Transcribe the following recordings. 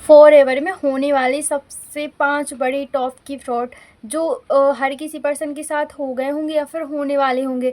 Forever में होने वाली सबसे 5 बड़ी टॉप की फ्रॉड जो हर किसी पर्सन के साथ हो गए होंगे या फिर होने वाले होंगे।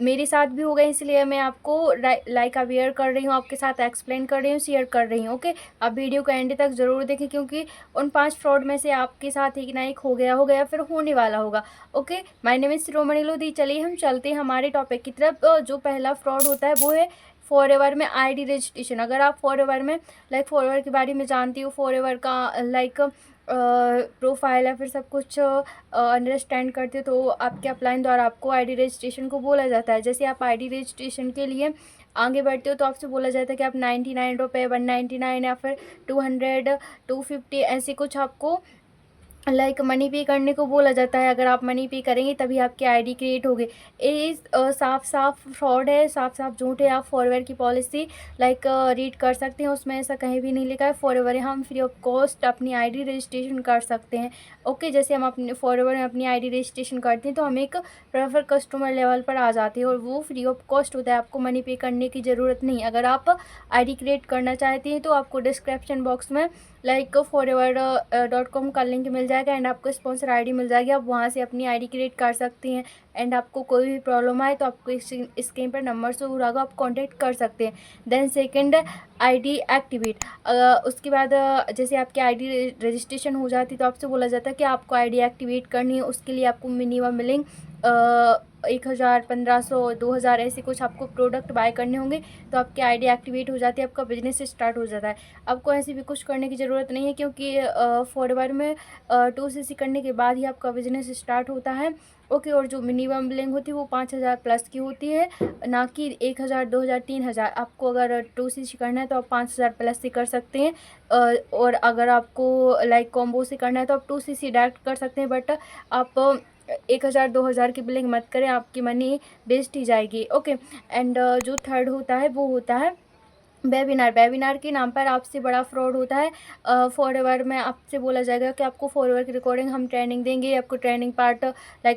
मेरे साथ भी हो गए, इसलिए मैं आपको लाइक अवेयर कर रही हूँ, आपके साथ एक्सप्लेन कर रही हूँ, शेयर कर रही हूँ। ओके, आप वीडियो को एंड तक ज़रूर देखें, क्योंकि उन 5 फ्रॉड में से आपके साथ एक ना एक हो गया होगा या फिर होने वाला होगा। ओके, माय नेम इज़ शिरोमणि लोधी। चलिए हम चलते हैं हमारे टॉपिक की तरफ। जो पहला फ्रॉड होता है वो है फॉरएवर में आईडी रजिस्ट्रेशन। अगर आप फॉरएवर में फॉरएवर के बारे में जानती हो, फॉरएवर का प्रोफाइल या फिर सब कुछ अंडरस्टैंड करते हो, तो आपके अपलाइन द्वारा आपको आईडी रजिस्ट्रेशन को बोला जाता है। जैसे आप आईडी रजिस्ट्रेशन के लिए आगे बढ़ते हो तो आपसे बोला जाता है कि आप 99 रुपये, 199 या फिर 200, 250 ऐसे कुछ आपको मनी पे करने को बोला जाता है। अगर आप मनी पे करेंगे तभी आपकी आईडी क्रिएट होगी। ये साफ साफ फ्रॉड है, साफ साफ झूठ है। आप फॉरएवर की पॉलिसी रीड कर सकते हैं, उसमें ऐसा कहीं भी नहीं लिखा है। फॉरएवर है, हम फ्री ऑफ कॉस्ट अपनी आईडी रजिस्ट्रेशन कर सकते हैं। ओके, जैसे हम अपने फॉरएवर में अपनी आईडी रजिस्ट्रेशन करते हैं तो हम एक प्रेफर कस्टमर लेवल पर आ जाते हैं और वो फ्री ऑफ कॉस्ट होता है, आपको मनी पे करने की ज़रूरत नहीं। अगर आप आईडी क्रिएट करना चाहते हैं तो आपको डिस्क्रिप्शन बॉक्स में forever.com का लिंक मिल जाएगा एंड आपको स्पॉन्सर आईडी मिल जाएगी। आप वहाँ से अपनी आईडी क्रिएट कर सकती हैं एंड आपको कोई भी प्रॉब्लम आए तो आपको स्क्रीन पर नंबर से होगा, आप कांटेक्ट कर सकते हैं। Then second, ID activate. उसके बाद जैसे आपकी आईडी रजिस्ट्रेशन हो जाती तो आपसे बोला जाता है कि आपको आईडी एक्टिवेट करनी है। उसके लिए आपको मिनिमम बिलिंग 1000, 1500, 2000 ऐसे कुछ आपको प्रोडक्ट बाय करने होंगे तो आपकी आईडी एक्टिवेट हो जाती है, आपका बिजनेस स्टार्ट हो जाता है। आपको ऐसे भी कुछ करने की ज़रूरत नहीं है, क्योंकि फॉरएवर में 2cc करने के बाद ही आपका बिजनेस स्टार्ट होता है। ओके, और जो मिनिमम बिलिंग होती है वो 5000 प्लस की होती है, ना कि 1000, 2000, 3000। आपको अगर 2cc करना है तो आप 5000 प्लस से कर सकते हैं। और अगर आपको कॉम्बो से करना है तो आप 2cc डायरेक्ट कर सकते हैं, बट आप 1000, 2000 की बिलिंग मत करें, आपकी मनी वेस्ट ही जाएगी। ओके, एंड जो थर्ड होता है वो होता है वेबिनार। वेबिनार के नाम पर आपसे बड़ा फ्रॉड होता है। फॉरएवर में आपसे बोला जाएगा कि आपको फॉरएवर की रिकॉर्डिंग हम ट्रेनिंग देंगे, आपको ट्रेनिंग पार्ट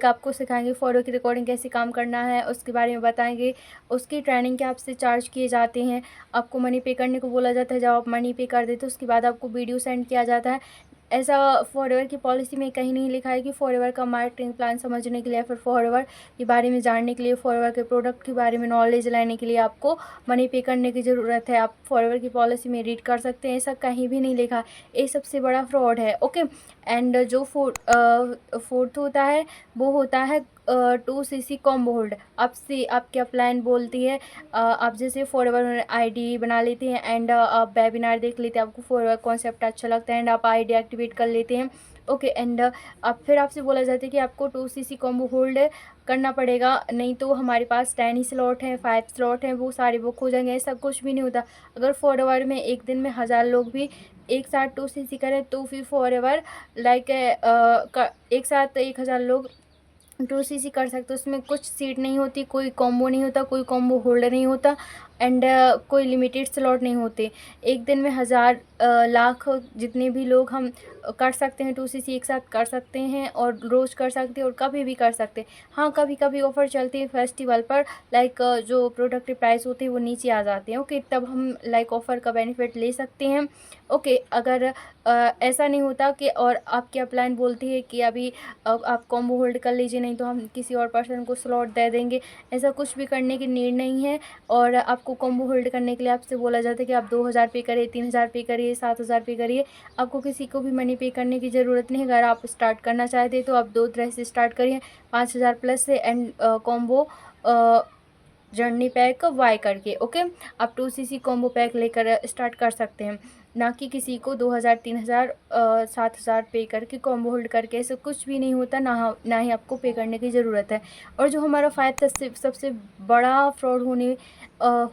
आपको सिखाएंगे फॉरएवर की रिकॉर्डिंग कैसे काम करना है, उसके बारे में बताएंगे। उसकी ट्रेनिंग के आपसे चार्ज किए जाते हैं, आपको मनी पे करने को बोला जाता है। जब आप मनी पे कर देते हो उसके बाद आपको वीडियो सेंड किया जाता है। ऐसा फॉरएवर की पॉलिसी में कहीं नहीं लिखा है कि फॉरएवर का मार्केटिंग प्लान समझने के लिए, फिर फॉरएवर के बारे में जानने के लिए, फॉरएवर के प्रोडक्ट के बारे में नॉलेज लेने के लिए आपको मनी पे करने की ज़रूरत है। आप फॉरएवर की पॉलिसी में रीड कर सकते हैं, ऐसा कहीं भी नहीं लिखा। ये सबसे बड़ा फ्रॉड है। ओके, एंड जो फोर्थ होता है वो होता है 2cc कॉम्बो होल्ड। आपसे आपकी अपलाइन बोलती है, आप जैसे फॉरएवर में आईडी बना लेते हैं एंड आप वेबिनार देख लेते हैं, आपको फॉरएवर कॉन्सेप्ट अच्छा लगता है एंड आप आईडी एक्टिवेट कर लेते हैं। ओके, एंड अब फिर आपसे बोला जाता है कि आपको 2cc कॉम्बो होल्ड करना पड़ेगा, नहीं तो हमारे पास 10 ही स्लॉट हैं, 5 स्लॉट हैं, वो सारे बुक हो जाएंगे। ऐसा कुछ भी नहीं होता। अगर फॉरएवर में एक दिन में 1000 लोग भी एक साथ 2cc करें तो फिर फॉरएवर एक साथ 1000 लोग 2cc कर सकते हो। उसमें कुछ सीट नहीं होती, कोई कॉम्बो नहीं होता, कोई कॉम्बो होल्ड नहीं होता एंड कोई लिमिटेड स्लॉट नहीं होते। एक दिन में 1000, लाख जितने भी लोग हम कर सकते हैं 2cc एक साथ कर सकते हैं, और रोज़ कर सकते हैं और कभी भी कर सकते हैं। हाँ, कभी कभी ऑफ़र चलती है फेस्टिवल पर, जो प्रोडक्ट प्राइस होती है वो नीचे आ जाते हैं। ओके, तब हम ऑफ़र का बेनिफिट ले सकते हैं। ओके, अगर ऐसा नहीं होता कि और आपकी अपलाइन बोलती है कि अभी आप कॉम्बो होल्ड कर लीजिए, नहीं तो हम किसी और पर्सन को स्लॉट दे देंगे, ऐसा कुछ भी करने की नीड नहीं है। और आपको कॉम्बो होल्ड करने के लिए आपसे बोला जाता है कि आप 2000 पे करिए, 3000 पे करिए, 7000 पे करिए। आपको किसी को भी मनी पे करने की ज़रूरत नहीं है। अगर आप स्टार्ट करना चाहते हैं तो आप 2 तरह से स्टार्ट करिए, 5000 प्लस से एंड कॉम्बो जर्नी पैक वाई करके। ओके, आप 2cc कॉम्बो पैक लेकर स्टार्ट कर सकते हैं, ना कि किसी को 2000, 3000, 7000 पे करके कॉम्बो होल्ड करके। ऐसा कुछ भी नहीं होता, ना ही आपको पे करने की ज़रूरत है। और जो हमारा फ़ायदा सबसे बड़ा फ्रॉड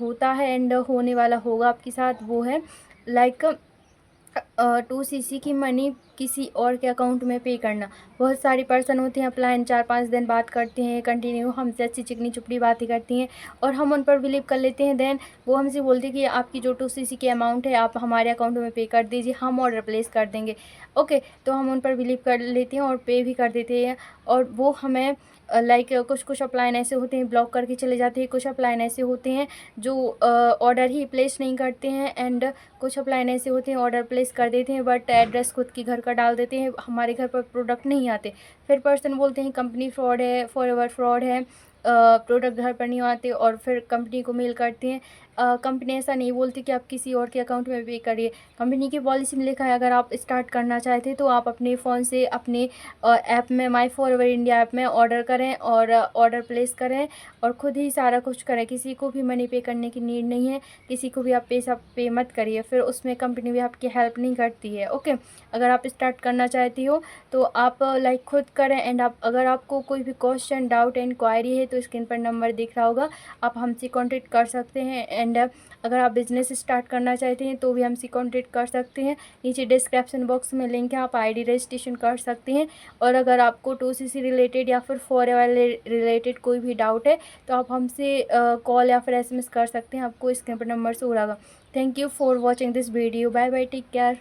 होता है एंड होने वाला होगा आपके साथ, वो है 2cc की मनी किसी और के अकाउंट में पे करना। बहुत सारी पर्सन होते हैं अपलाइन 4-5 दिन बात करते हैं कंटिन्यू, हमसे अच्छी चिकनी चुपड़ी बातें करती हैं और हम उन पर बिलीव कर लेते हैं। देन वो हमसे बोलते हैं कि आपकी जो 2cc की अमाउंट है आप हमारे अकाउंट में पे कर दीजिए, हम ऑर्डर प्लेस कर देंगे। ओके, तो हम उन पर बिलीव कर लेते हैं और पे भी कर देते हैं। और वो हमें लाइक कुछ अपलाइन ऐसे होते हैं ब्लॉक करके चले जाते हैं, कुछ अपलाइन ऐसे होते हैं जो ऑर्डर ही प्लेस नहीं करते हैं, एंड कुछ अपलाइन ऐसे होते हैं ऑर्डर प्लेस कर देते हैं बट एड्रेस खुद की घर का डाल देते हैं, हमारे घर पर प्रोडक्ट नहीं आते। फिर पर्सन बोलते हैं कंपनी फ्रॉड है, फॉरएवर फ्रॉड है, प्रोडक्ट घर पर नहीं आते और फिर कंपनी को मेल करते हैं। कंपनी ऐसा नहीं बोलती कि आप किसी और के अकाउंट में पे करिए। कंपनी की पॉलिसी में लिखा है अगर आप स्टार्ट करना चाहते हैं तो आप अपने फ़ोन से अपने ऐप में माई फॉरएवर इंडिया ऐप में ऑर्डर करें और ऑर्डर प्लेस करें और ख़ुद ही सारा कुछ करें। किसी को भी मनी पे करने की नीड नहीं है, किसी को भी आप पैसा पे मत करिए, फिर उसमें कंपनी भी आपकी हेल्प नहीं करती है। ओके, अगर आप स्टार्ट करना चाहती हो तो आप लाइक खुद करें। एंड आप अगर आपको कोई भी क्वेश्चन डाउट इंक्वायरी है तो स्क्रीन पर नंबर दिख रहा होगा, आप हमसे कांटेक्ट कर सकते हैं। एंड अगर आप बिज़नेस स्टार्ट करना चाहते हैं तो भी हमसे कांटेक्ट कर सकते हैं, नीचे डिस्क्रिप्शन बॉक्स में लिंक है, आप आईडी रजिस्ट्रेशन कर सकते हैं। और अगर आपको 2cc रिलेटेड या फिर फॉरएवर रिलेटेड कोई भी डाउट है तो आप हमसे कॉल या फिर SMS कर सकते हैं, आपको स्क्रीन पर नंबर शो हो रहा होगा। Thank you for watching this video, bye bye, take care.